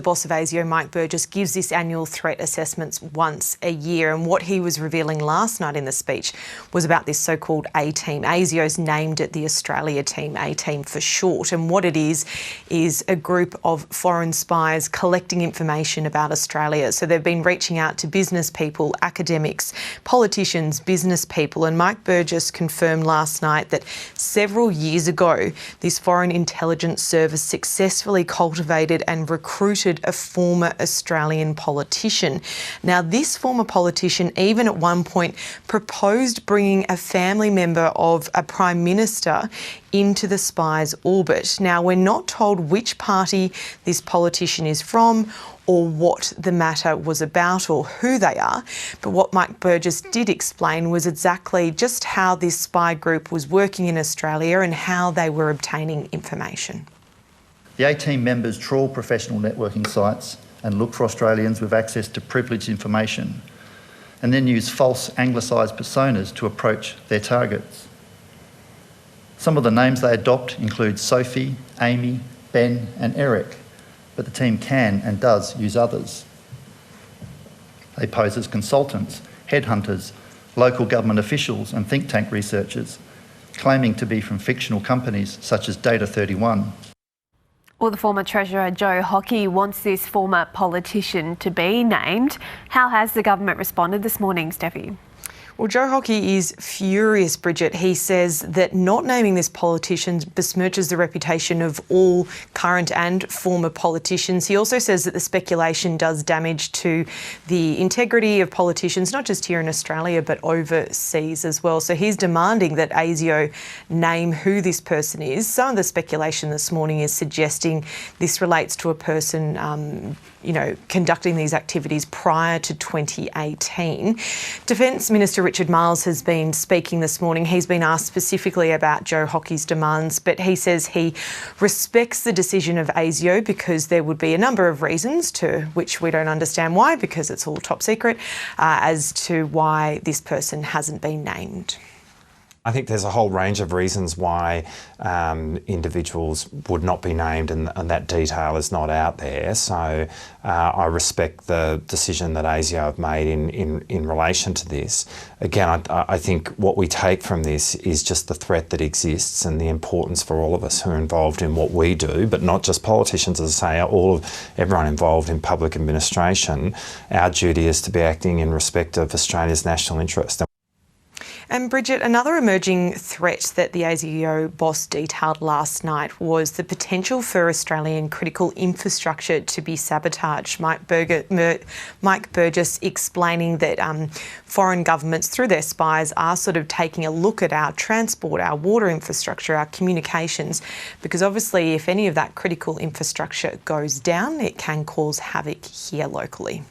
The boss of ASIO, Mike Burgess, gives this annual threat assessments once a year, and what he was revealing last night in the speech was about this so-called A-team. ASIO's named it the Australia Team, A-team for short, and what it is a group of foreign spies collecting information about Australia. So they've been reaching out to business people, academics, politicians, business people, and Mike Burgess confirmed last night that several years ago, this Foreign Intelligence Service successfully cultivated and recruited a former Australian politician. Now, this former politician even at one point proposed bringing a family member of a Prime Minister into the spy's orbit. Now, we're not told which party this politician is from or what the matter was about or who they are, but what Mike Burgess did explain was exactly just how this spy group was working in Australia and how they were obtaining information. The A-team members trawl professional networking sites and look for Australians with access to privileged information, and then use false anglicised personas to approach their targets. Some of the names they adopt include Sophie, Amy, Ben and Eric, but the team can and does use others. They pose as consultants, headhunters, local government officials and think tank researchers, claiming to be from fictional companies such as Data 31. Well, the former Treasurer Joe Hockey wants this former politician to be named. How has the government responded this morning, Steffi? Well, Joe Hockey is furious, Bridget. He says that not naming this politician besmirches the reputation of all current and former politicians. He also says that the speculation does damage to the integrity of politicians, not just here in Australia, but overseas as well. So he's demanding that ASIO name who this person is. Some of the speculation this morning is suggesting this relates to a person conducting these activities prior to 2018. Defence Minister Richard Marles has been speaking this morning. He's been asked specifically about Joe Hockey's demands, but he says he respects the decision of ASIO because there would be a number of reasons, to which we don't understand why, because it's all top secret, as to why this person hasn't been named. I think there's a whole range of reasons why individuals would not be named, and that detail is not out there. So I respect the decision that ASIO have made in relation to this. Again, I think what we take from this is just the threat that exists and the importance for all of us who are involved in what we do, but not just politicians, as I say, everyone involved in public administration. Our duty is to be acting in respect of Australia's national interest. And Bridget, another emerging threat that the ASIO boss detailed last night was the potential for Australian critical infrastructure to be sabotaged. Mike Burgess explaining that foreign governments, through their spies, are sort of taking a look at our transport, our water infrastructure, our communications, because obviously if any of that critical infrastructure goes down, it can cause havoc here locally.